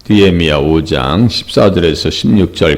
느헤미야 5장 14절에서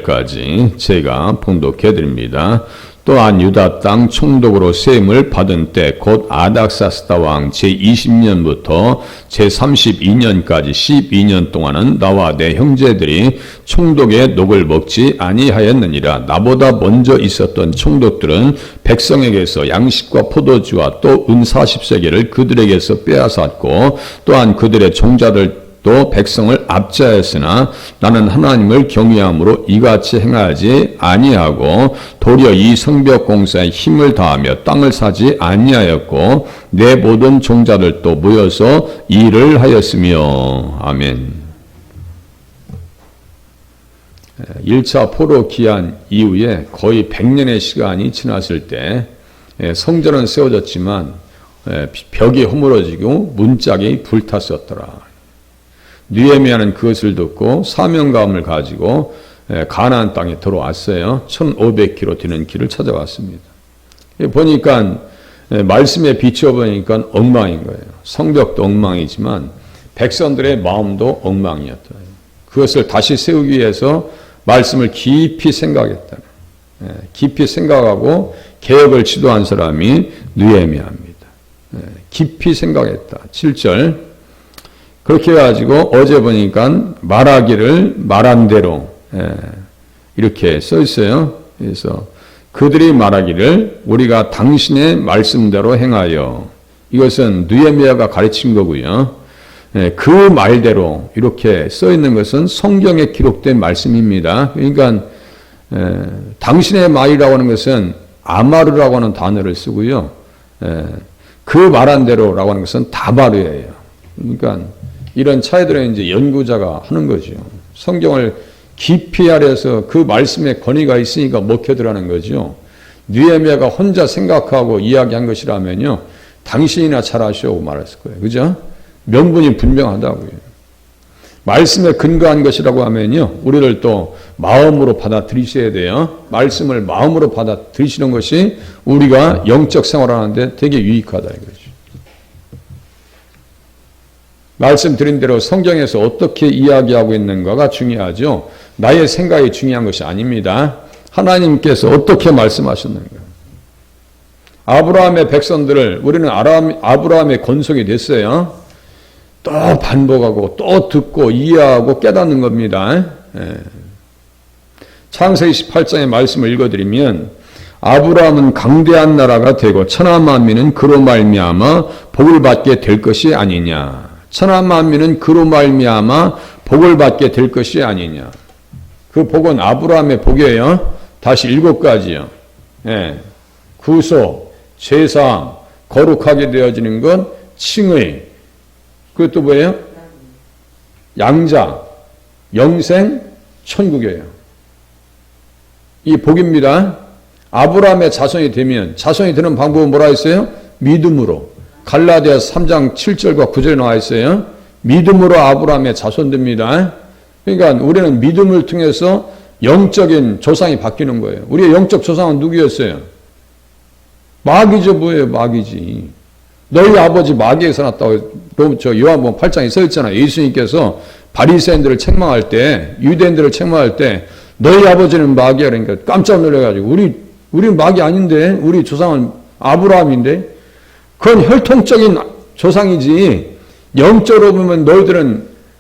16절까지 제가 봉독해 드립니다. 또한 유다 땅 총독으로 세임을 받은 때 곧 아닥사스다 왕 제20년부터 제32년까지 12년 동안은 나와 내 형제들이 총독의 녹을 먹지 아니하였느니라. 나보다 먼저 있었던 총독들은 백성에게서 양식과 포도주와 또 은 40세겔을 그들에게서 빼앗았고 또한 그들의 종자들 또 백성을 압제하였으나 나는 하나님을 경외함으로 이같이 행하지 아니하고 도리어 이 성벽 공사에 힘을 다하며 땅을 사지 아니하였고 내 모든 종자들도 모여서 일을 하였으며. 아멘. 1차 포로 기한 이후에 거의 100년의 시간이 지났을 때 성전은 세워졌지만 벽이 허물어지고 문짝이 불탔었더라. 느헤미야는 그것을 듣고 사명감을 가지고 가나안 땅에 들어왔어요. 1500km 되는 길을 찾아왔습니다. 보니까 말씀에 비춰보니까 엉망인 거예요. 성벽도 엉망이지만 백성들의 마음도 엉망이었다. 그것을 다시 세우기 위해서 말씀을 깊이 생각했다. 깊이 생각하고 개혁을 지도한 사람이 느헤미야입니다. 깊이 생각했다. 7절 그렇게 해가지고 어제 보니까 말하기를 말한 대로 이렇게 써 있어요. 그래서 그들이 말하기를 우리가 당신의 말씀대로 행하여, 이것은 느헤미야가 가르친 거고요. 그 말대로 이렇게 써 있는 것은 성경에 기록된 말씀입니다. 그러니까 당신의 말이라고 하는 것은 아마르라고 하는 단어를 쓰고요. 그 말한 대로라고 하는 것은 다바르예요. 그러니까 이런 차이들은 이제 연구자가 하는 거죠. 성경을 깊이 아래서 그 말씀에 권위가 있으니까 먹혀들라는 거죠. 느헤미야가 혼자 생각하고 이야기한 것이라면요, 당신이나 잘하시오 말했을 거예요. 그죠? 명분이 분명하다고요. 말씀에 근거한 것이라고 하면요, 우리를 또 마음으로 받아들이셔야 돼요. 말씀을 마음으로 받아들이시는 것이 우리가 영적 생활하는데 되게 유익하다 이거죠. 말씀드린 대로 성경에서 어떻게 이야기하고 있는가가 중요하죠. 나의 생각이 중요한 것이 아닙니다. 하나님께서 어떻게 말씀하셨는가. 아브라함의 백성들을 우리는 아브라함의 건속이 됐어요. 또 반복하고 또 듣고 이해하고 깨닫는 겁니다. 창세기 18장의 말씀을 읽어드리면 아브라함은 강대한 나라가 되고 천하 만민은 그로 말미암아 복을 받게 될 것이 아니냐. 천하 만민은 그로 말미암아 복을 받게 될 것이 아니냐. 그 복은 아브라함의 복이에요. 다시 7가지요. 구속, 제사함, 거룩하게 되어지는 것, 칭의, 그것도 뭐예요? 양자, 영생, 천국이에요. 이 복입니다. 아브라함의 자손이 되는 방법은 뭐라 했어요? 믿음으로. 갈라디아서 3장 7절과 9절에 나와 있어요. 믿음으로 아브라함의 자손됩니다. 그러니까 우리는 믿음을 통해서 영적인 조상이 바뀌는 거예요. 우리의 영적 조상은 누구였어요? 마귀죠. 뭐예요? 마귀지. 너희 아버지 마귀에서 났다고 요한복음 8장에 써 있잖아요. 예수님께서 바리새인들을 책망할 때, 유대인들을 책망할 때 너희 아버지는 마귀야 그러니까 깜짝 놀라가지고 우리는 마귀 아닌데, 우리 조상은 아브라함인데. 그건 혈통적인 조상이지 영적으로 보면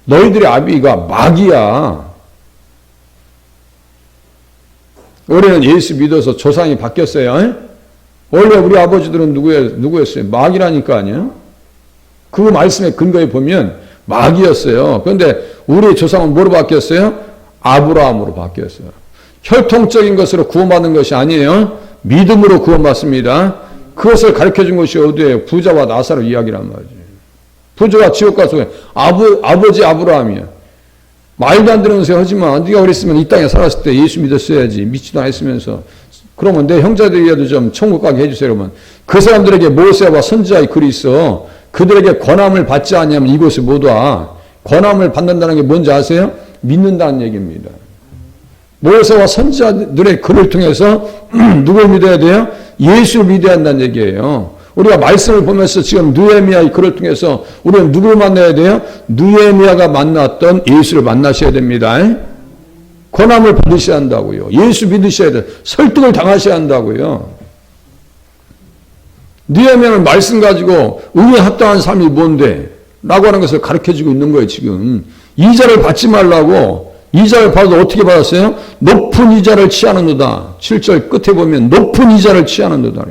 너희들의 아비가 마귀야. 우리는 예수 믿어서 조상이 바뀌었어요. 원래 우리 아버지들은 누구였어요? 마귀라니까요. 그 말씀의 근거에 보면 마귀였어요. 그런데 우리의 조상은 뭐로 바뀌었어요? 아브라함으로 바뀌었어요. 혈통적인 것으로 구원받는 것이 아니에요. 믿음으로 구원받습니다. 그것을 가르쳐준 것이 어디예요? 부자와 나사로 이야기란 말이에요. 부자가 지옥 가서 아버지 아브라함이야. 말도 안 되는 소리 하지만 네가 그랬으면 이 땅에 살았을 때 예수 믿었어야지. 믿지도 않았으면서. 그러면 내 형제들이라도 좀 천국 가게 해주세요. 그러면 그 사람들에게 모세와 선지자의 글이 있어. 그들에게 권함을 받지 않으면 이곳에 못 와. 권함을 받는다는 게 뭔지 아세요? 믿는다는 얘기입니다. 모세와 선지자들의 글을 통해서 누굴 믿어야 돼요? 예수를 믿어야 한다는 얘기예요. 우리가 말씀을 보면서 지금 느헤미야의 글을 통해서 우리는 누구를 만나야 돼요? 느헤미야가 만났던 예수를 만나셔야 됩니다. 권함을 받으셔야 한다고요. 예수 믿으셔야 돼요. 설득을 당하셔야 한다고요. 느헤미야는 말씀 가지고 의에 합당한 삶이 뭔데? 라고 하는 것을 가르쳐주고 있는 거예요, 지금. 이자를 받지 말라고. 이자를 받아도 어떻게 받았어요? 높은 이자를 취하는도다. 7절 끝에 보면 높은 이자를 취하는도다.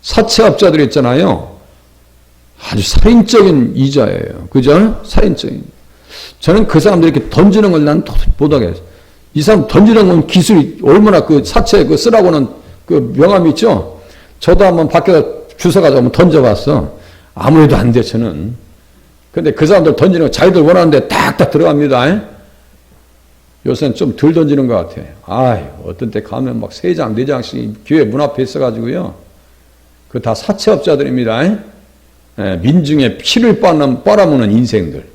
사채업자들 있잖아요. 아주 살인적인 이자예요. 그죠? 살인적인. 저는 그 사람들 이렇게 던지는 걸 난 못하겠어요. 이 사람 던지는 건 기술이 얼마나 그 사채 그 쓰라고는 그 명함이 있죠? 저도 한번 밖에서 주워가지고 한번 던져봤어. 아무 해도 안 돼, 저는. 근데 그 사람들 던지는 거 자기들 원하는데 딱딱 들어갑니다. 요새는 좀 덜 던지는 것 같아. 어떤 때 가면 막 3장, 4장씩 교회 문 앞에 있어가지고요. 그 다 사채업자들입니다. 민중의 피를 빨아먹는 인생들.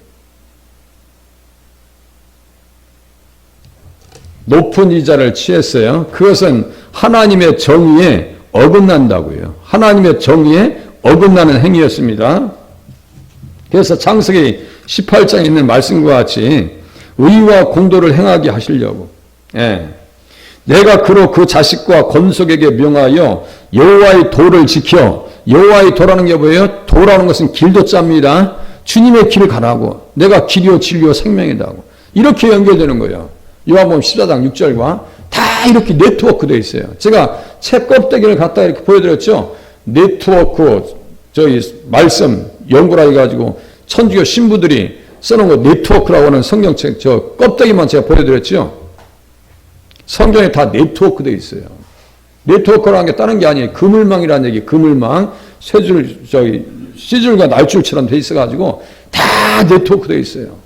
높은 이자를 취했어요. 그것은 하나님의 정의에 어긋난다고요. 하나님의 정의에 어긋나는 행위였습니다. 그래서 창세기 18장에 있는 말씀과 같이 의와 공도를 행하게 하시려고. 내가 그로 그 자식과 건속에게 명하여 여호와의 도를 지켜. 여호와의 도라는 게 뭐예요? 도라는 것은 길도 짭니다. 주님의 길을 가라고. 내가 길이요 진리요 생명이라고. 이렇게 연결되는 거예요. 요한복음 14장 6절과 다 이렇게 네트워크되어 있어요. 제가 책 껍데기를 갖다 이렇게 보여드렸죠. 네트워크 말씀 연구라 해가지고 천주교 신부들이 써놓은 거 네트워크라고 하는 성경책 저 껍데기만 제가 보여드렸죠. 성경에 다 네트워크되어 있어요. 네트워크라는 게 다른 게 아니에요. 그물망이라는 얘기. 그물망 쇠줄 씨줄과 날줄처럼 돼 있어가지고 다 네트워크되어 있어요.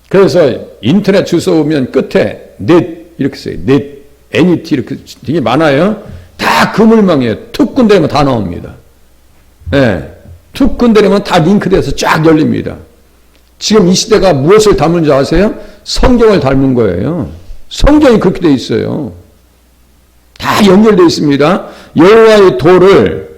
그래서 인터넷 주소 오면 끝에 넷 이렇게 써요. 넷, NET 이렇게 되게 많아요. 다 그물망이에요. 툭 건드리면 다 나옵니다. 툭 건드리면 다 링크돼서 쫙 열립니다. 지금 이 시대가 무엇을 닮은 줄 아세요? 성경을 닮은 거예요. 성경이 그렇게 돼 있어요. 다 연결되어 있습니다. 여호와의 도를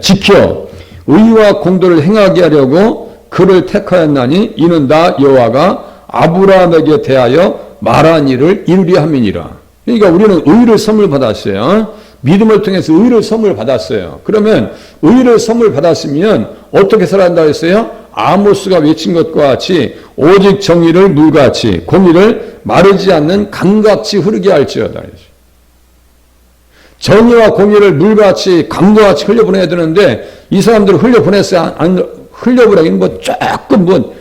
지켜 의와 공도를 행하게 하려고 그를 택하였나니 이는 나 여호와가 아브라함에게 대하여 말한 일을 이루리 함이니라. 그러니까 우리는 의를 선물 받았어요. 믿음을 통해서 의를 선물 받았어요. 그러면 의를 선물 받았으면 어떻게 살아야 한다고 했어요? 아모스가 외친 것과 같이 오직 정의를 물같이 공의를 마르지 않는 강같이 흐르게 할지어다. 정의와 공의를 물같이 강도같이 흘려보내야 되는데 이 사람들을 흘려보냈어요? 흘려보내기는 뭐 조금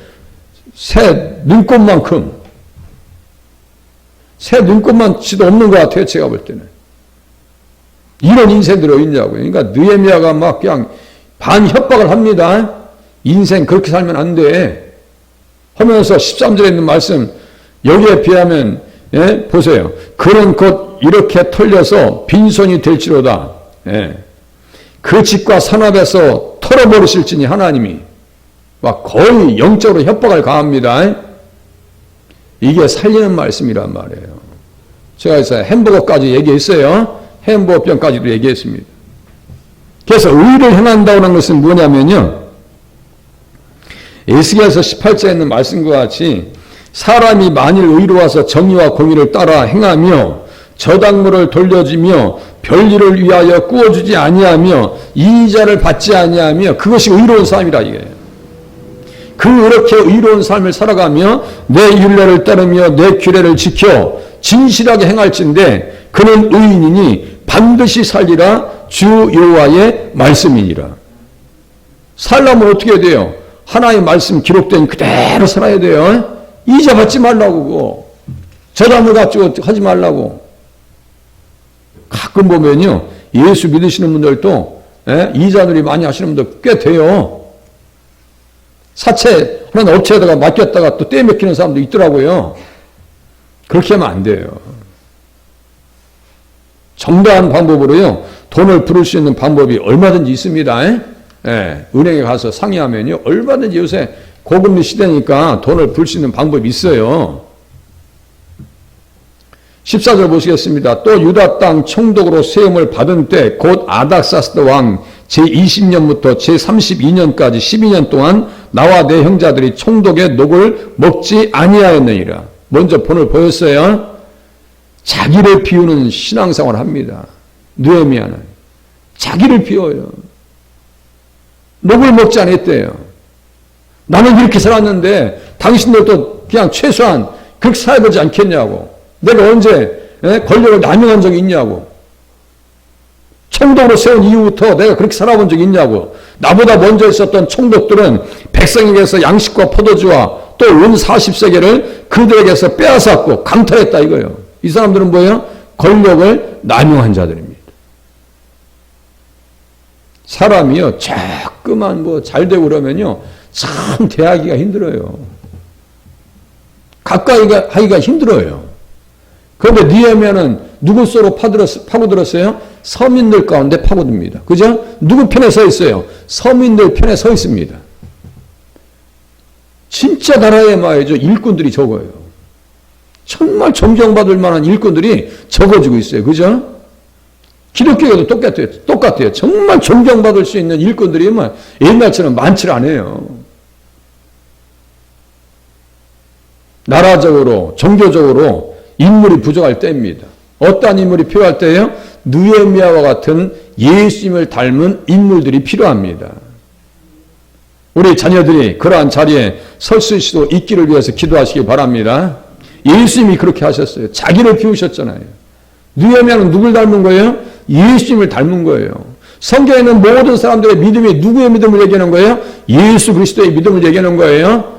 새 눈곱만큼 새 눈곱만치도 없는 것 같아요. 제가 볼 때는. 이런 인생들이 어딨냐고요. 그러니까 느헤미야가 막 그냥 반협박을 합니다. 인생 그렇게 살면 안 돼. 하면서 13절에 있는 말씀 여기에 비하면 보세요. 그는 곧 이렇게 털려서 빈손이 될지로다. 그 집과 산업에서 털어버리실지니 하나님이 막 거의 영적으로 협박을 가합니다. 이게 살리는 말씀이란 말이에요. 제가 그래서 햄버거까지 얘기했어요. 햄버거 병까지도 얘기했습니다. 그래서 의를 행한다는 것은 뭐냐면요. 에스겔서 18장에 있는 말씀과 같이 사람이 만일 의로워서 정의와 공의를 따라 행하며 저당물을 돌려주며 별일을 위하여 꾸어주지 아니하며 이자를 받지 아니하며 그것이 의로운 삶이라 이게. 그렇게 의로운 삶을 살아가며 내 율례를 따르며 내 규례를 지켜 진실하게 행할진대 그는 의인이니 반드시 살리라 주 여호와의 말씀이니라. 살려면 어떻게 해야 돼요? 하나님의 말씀 기록된 그대로 살아야 돼요. 이자 받지 말라고 그거. 저당을 가지고 하지 말라고. 가끔 보면요 예수 믿으시는 분들도 이자놀이 많이 하시는 분들 꽤 돼요. 사채 하는 업체에다가 맡겼다가 또 떼먹히는 사람도 있더라고요. 그렇게 하면 안 돼요. 정당한 방법으로요 돈을 부를 수 있는 방법이 얼마든지 있습니다. 은행에 가서 상의하면요 얼마든지 요새 고금리 시대니까 돈을 부를 수 있는 방법이 있어요. 14절 보시겠습니다. 또 유다 땅 총독으로 세움을 받은 때 곧 아닥사스다 왕 제20년부터 제32년까지 12년 동안 나와 내 형제들이 총독의 녹을 먹지 아니하였느니라. 먼저 본을 보였어요. 자기를 비우는 신앙생활을 합니다. 느헤미야는 자기를 비워요. 녹을 먹지 않았대요. 나는 이렇게 살았는데 당신들도 그냥 최소한 그렇게 살아야 되지 않겠냐고. 내가 언제 권력을 남용한 적이 있냐고. 총독으로 세운 이후부터 내가 그렇게 살아본 적이 있냐고. 나보다 먼저 있었던 총독들은 백성에게서 양식과 포도주와 또 은 40세계를 그들에게서 빼앗았고 강탈했다 이거예요. 이 사람들은 뭐예요? 권력을 남용한 자들입니다. 사람이요, 자꾸만 뭐 잘되고 그러면요, 참 대하기가 힘들어요. 가까이 하기가 힘들어요. 그런데 느헤미야는 누구 쏘로 파고들었어요? 서민들 가운데 파고듭니다. 그죠? 누구 편에 서 있어요? 서민들 편에 서 있습니다. 진짜 나라에 말이죠. 일꾼들이 적어요. 정말 존경받을 만한 일꾼들이 적어지고 있어요. 그죠? 기독교에도 똑같아요. 정말 존경받을 수 있는 일꾼들이 옛날처럼 많지 않아요. 나라적으로, 종교적으로 인물이 부족할 때입니다. 어떠한 인물이 필요할 때예요? 느헤미야와 같은 예수님을 닮은 인물들이 필요합니다. 우리 자녀들이 그러한 자리에 설 수 있기를 위해서 기도하시기 바랍니다. 예수님이 그렇게 하셨어요. 자기를 비우셨잖아요. 느헤미야는 누굴 닮은 거예요? 예수님을 닮은 거예요. 성경에 있는 모든 사람들의 믿음이 누구의 믿음을 얘기하는 거예요? 예수 그리스도의 믿음을 얘기하는 거예요.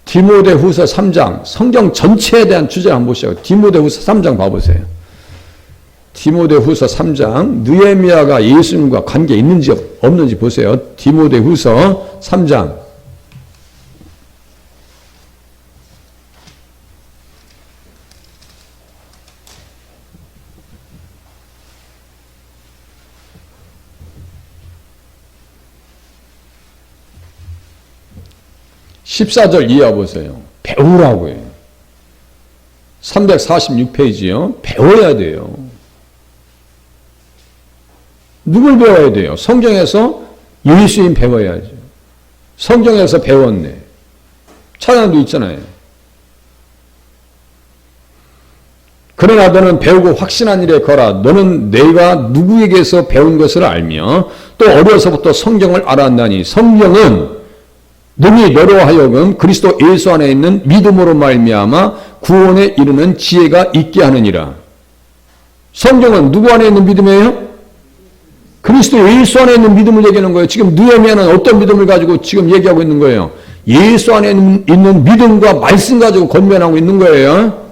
디모데후서 3장, 성경 전체에 대한 주제를 한번 보시죠. 디모데후서 3장 봐보세요. 디모데후서 3장, 느헤미야가 예수님과 관계 있는지 없는지 보세요. 디모데후서 3장. 14절 이하 보세요. 배우라고요. 346페이지요. 배워야 돼요. 누굴 배워야 돼요? 성경에서 예수님 배워야죠. 성경에서 배웠네. 찬양도 있잖아요. 그러나 너는 배우고 확신한 일에 거라. 너는 내가 누구에게서 배운 것을 알며 또 어려서부터 성경을 알았나니 성경은 능히 너로 하여금 그리스도 예수 안에 있는 믿음으로 말미암아 구원에 이르는 지혜가 있게 하느니라. 성경은 누구 안에 있는 믿음이에요? 그리스도 예수 안에 있는 믿음을 얘기하는 거예요. 지금 느헤미야는 어떤 믿음을 가지고 지금 얘기하고 있는 거예요? 예수 안에 있는 믿음과 말씀 가지고 권면하고 있는 거예요.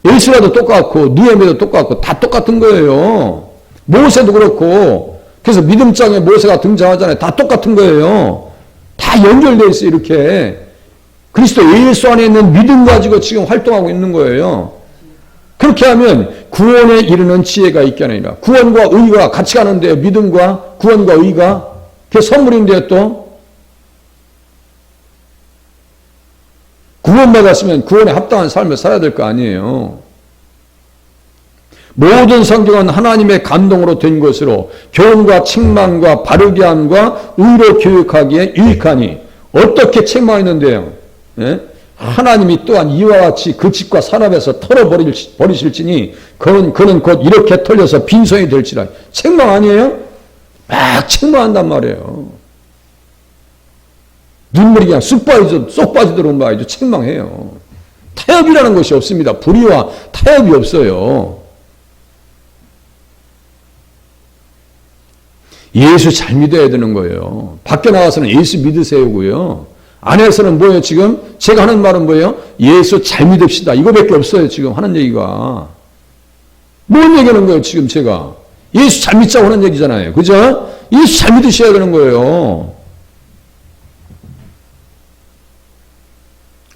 예수라도 똑같고 느헤미야도 똑같고 다 똑같은 거예요. 모세도 그렇고 그래서 믿음장에 모세가 등장하잖아요. 다 똑같은 거예요. 다 연결되어 있어요. 이렇게 그리스도 예수 안에 있는 믿음 가지고 지금 활동하고 있는 거예요. 그렇게 하면 구원에 이르는 지혜가 있게 하느니라. 구원과 의가 같이 가는데요. 믿음과 구원과 의가 그게 선물인데요. 또 구원받았으면 구원에 합당한 삶을 살아야 될 거 아니에요. 모든 성경은 하나님의 감동으로 된 것으로 교훈과 책망과 바르게 함과 의로 교육하기에 유익하니. 어떻게 책망했는데요? 예? 하나님이 또한 이와 같이 그 집과 산업에서 털어버리실지니 그는 곧 이렇게 털려서 빈손이 될지라. 책망 아니에요? 막 책망한단 말이에요. 눈물이 그냥 쏙 빠지도록 말이죠. 책망해요. 타협이라는 것이 없습니다. 불의와 타협이 없어요. 예수 잘 믿어야 되는 거예요. 밖에 나가서는 예수 믿으세요고요. 안에서는 뭐예요 지금? 제가 하는 말은 뭐예요? 예수 잘 믿읍시다. 이거밖에 없어요 지금 하는 얘기가. 뭔 얘기하는 거예요 지금 제가? 예수 잘 믿자고 하는 얘기잖아요. 그죠? 예수 잘 믿으셔야 되는 거예요.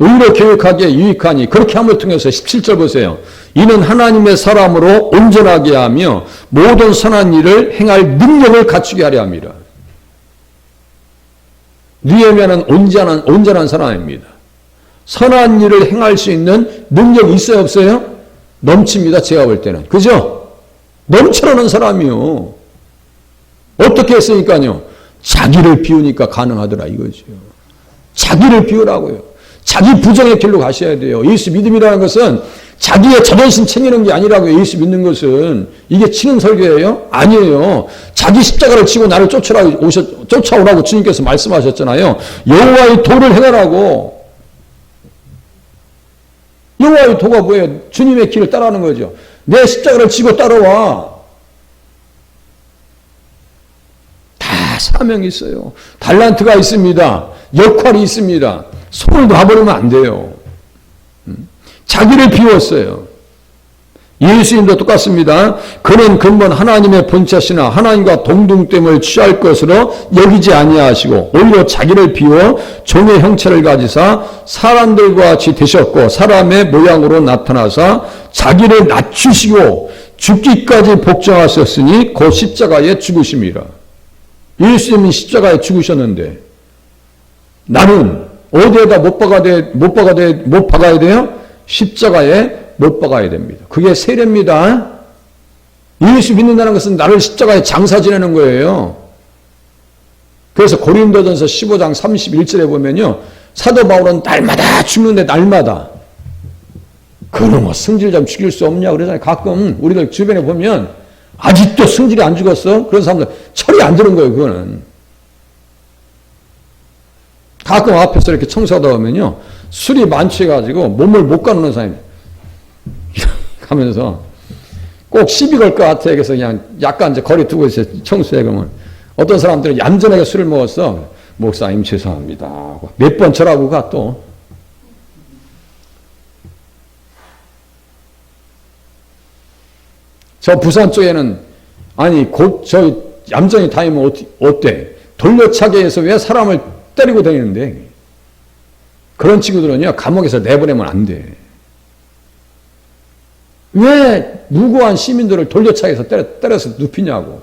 의로 교육하기에 유익하니 그렇게 함을 통해서 17절 보세요. 이는 하나님의 사람으로 온전하게 하며 모든 선한 일을 행할 능력을 갖추게 하려 함이라. 느헤미야는 온전한 사람입니다. 선한 일을 행할 수 있는 능력이 있어요, 없어요? 넘칩니다, 제가 볼 때는. 그죠? 넘쳐나는 사람이요. 어떻게 했으니까요? 자기를 비우니까 가능하더라, 이거죠. 자기를 비우라고요. 자기 부정의 길로 가셔야 돼요. 예수 믿음이라는 것은 자기의 자존심 챙기는 게 아니라고요. 예수 믿는 것은. 이게 치는 설교예요? 아니에요. 자기 십자가를 지고 나를 쫓아오라고 주님께서 말씀하셨잖아요. 여호와의 도를 행하라고. 여호와의 도가 뭐예요? 주님의 길을 따라하는 거죠. 내 십자가를 지고 따라와. 다 사명이 있어요. 달란트가 있습니다. 역할이 있습니다. 손을 놔버리면 안 돼요. 자기를 비웠어요. 예수님도 똑같습니다. 그는 근본 하나님의 본체시나 하나님과 동등됨을 취할 것으로 여기지 아니하시고 오히려 자기를 비워 종의 형체를 가지사 사람들과 같이 되셨고 사람의 모양으로 나타나사 자기를 낮추시고 죽기까지 복종하셨으니 곧 십자가에 죽으심이라. 예수님이 십자가에 죽으셨는데 나는 어디에다 못 박아야 돼요? 십자가에 못 박아야 됩니다. 그게 세례입니다. 예수 믿는다는 것은 나를 십자가에 장사 지내는 거예요. 그래서 고린도전서 15장 31절에 보면요. 사도 바울은 날마다 죽는데 날마다. 그놈 뭐 승질 좀 죽일 수 없냐 그러잖아요. 가끔 우리들 주변에 보면 아직도 승질이 안 죽었어? 그런 사람들 철이 안 드는 거예요. 그거는. 가끔 앞에서 이렇게 청소하다 보면요. 술이 만취해가지고 몸을 못 가누는 사람이 하면서 꼭 시비 걸 것 같아. 그래서 그냥 약간 이제 거리 두고 있어요. 청소해. 그러면 어떤 사람들은 얌전하게 술을 먹었어. 목사님 죄송합니다. 몇 번 절하고 가 또. 저 부산 쪽에는 아니 곧 저 얌전히 다니면 어때? 돌려차게 해서 왜 사람을 때리고 다니는데 그런 친구들은요 감옥에서 내보내면 안 돼. 왜 무고한 시민들을 돌려차게 해서 때려서 눕히냐고.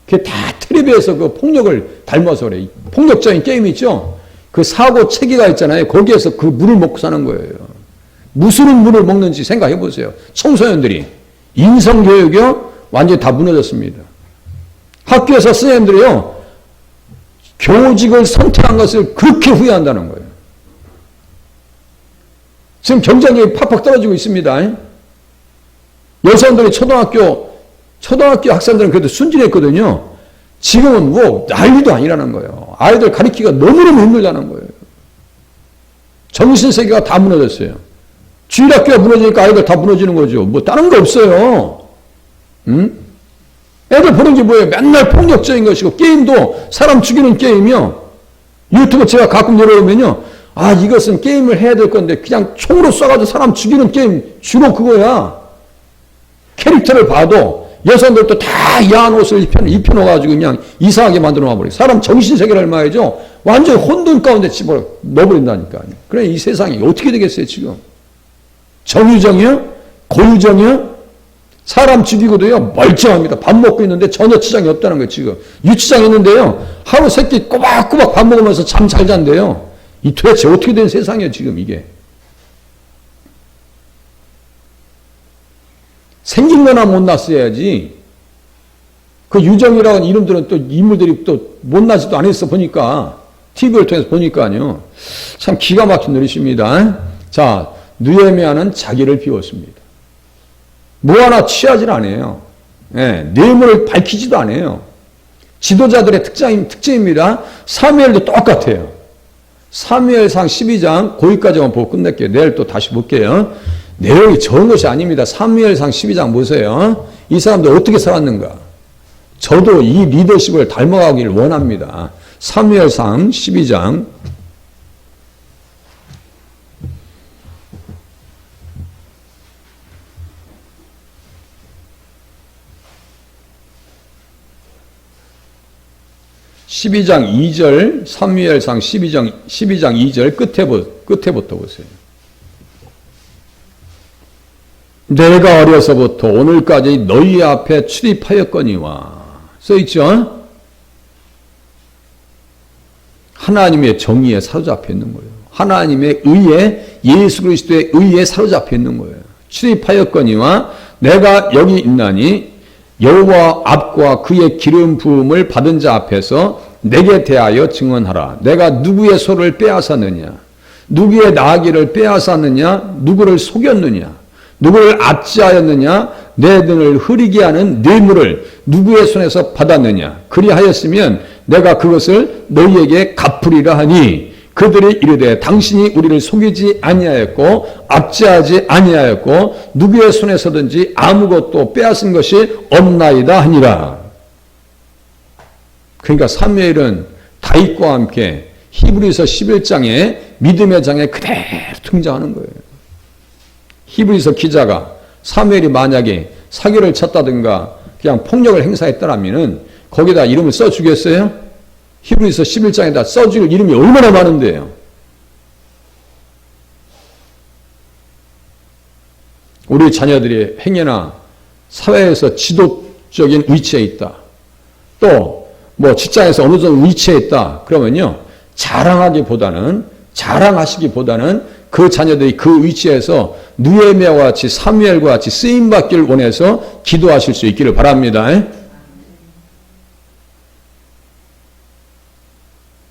그게 다 텔레비에서 그 폭력을 닮아서 그래. 폭력적인 게임 있죠? 그 사고 체계가 있잖아요. 거기에서 그 물을 먹고 사는 거예요. 무슨 물을 먹는지 생각해 보세요. 청소년들이. 인성교육이요? 완전히 다 무너졌습니다. 학교에서 선생님들이요. 교직을 선택한 것을 그렇게 후회한다는 거예요. 지금 경쟁력이 팍팍 떨어지고 있습니다. 여성들이 초등학교 학생들은 그래도 순진했거든요. 지금은 뭐 난리도 아니라는 거예요. 아이들 가르치기가 너무너무 힘들다는 거예요. 정신세계가 다 무너졌어요. 주일학교가 무너지니까 아이들 다 무너지는 거죠. 뭐 다른 거 없어요. 응? 애들 보는 게 뭐예요? 맨날 폭력적인 것이고 게임도 사람 죽이는 게임이요. 유튜브 제가 가끔 열어보면요. 아 이것은 게임을 해야 될 건데 그냥 총으로 쏴가지고 사람 죽이는 게임 주로 그거야. 캐릭터를 봐도 여성들도 다 야한 옷을 입혀놓아가지고 그냥 이상하게 만들어 놔버려요. 사람 정신세계를 말이죠. 완전 혼돈 가운데 집어 넣어버린다니까요. 그래 이 세상이 어떻게 되겠어요 지금. 정유정이요? 고유정이요? 사람 죽이고도요 멀쩡합니다. 밥 먹고 있는데 전혀 지장이 없다는 거예요 지금. 유치장 있는데요 하루 세끼 꼬박꼬박 밥 먹으면서 잠 잘 잔대요. 이 도대체 어떻게 된 세상이에요 지금 이게. 생긴 거나 못났어야지. 그 유정이라는 이름들은 또 인물들이 또 못나지도 않았어 보니까. TV를 통해서 보니까요. 참 기가 막힌 노릇입니다. 자, 느헤미야는 자기를 비웠습니다. 뭐 하나 취하지 않아요. 예, 뇌물을 밝히지도 않아요. 지도자들의 특징입니다. 사무엘도 똑같아요. 사무엘상 12장 거기까지만 보고 끝낼게요. 내일 또 다시 볼게요. 내용이 적은 것이 아닙니다. 사무엘상 12장 보세요. 이 사람들 어떻게 살았는가. 저도 이 리더십을 닮아가기를 원합니다. 사무엘상 12장 12장 2절, 사무엘상 12장 2절 끝에부터 보세요. 내가 어려서부터 오늘까지 너희 앞에 출입하였거니와 써있죠? 하나님의 정의에 사로잡혀 있는 거예요. 하나님의 의에, 예수 그리스도의 의에 사로잡혀 있는 거예요. 출입하였거니와 내가 여기 있나니 여호와 앞과 그의 기름 부음을 받은 자 앞에서 내게 대하여 증언하라. 내가 누구의 소를 빼앗았느냐? 누구의 나귀를 빼앗았느냐? 누구를 속였느냐? 누구를 압제하였느냐? 내 등을 흐리게 하는 뇌물을 누구의 손에서 받았느냐? 그리하였으면 내가 그것을 너희에게 갚으리라 하니 그들이 이르되 당신이 우리를 속이지 아니하였고 압제하지 아니하였고 누구의 손에서든지 아무것도 빼앗은 것이 없나이다 하니라. 그러니까 사무엘은 다윗과 함께 히브리서 11장에 믿음의 장에 그대로 등장하는 거예요. 히브리서 기자가 사무엘이 만약에 사기를 쳤다든가 그냥 폭력을 행사했더라면 거기다 이름을 써주겠어요? 히브리서 11장에다 써줄 이름이 얼마나 많은데요. 우리 자녀들이 행여나 사회에서 지도적인 위치에 있다. 또 뭐 직장에서 어느 정도 위치에 있다. 그러면요. 자랑하시기보다는 그 자녀들이 그 위치에서 느헤미야와 같이 사무엘과 같이 쓰임받기를 원해서 기도하실 수 있기를 바랍니다.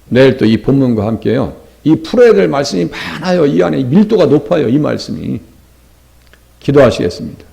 내일 또 이 본문과 함께요. 이 풀어야 될 말씀이 많아요. 이 안에 밀도가 높아요. 이 말씀이. 기도하시겠습니다.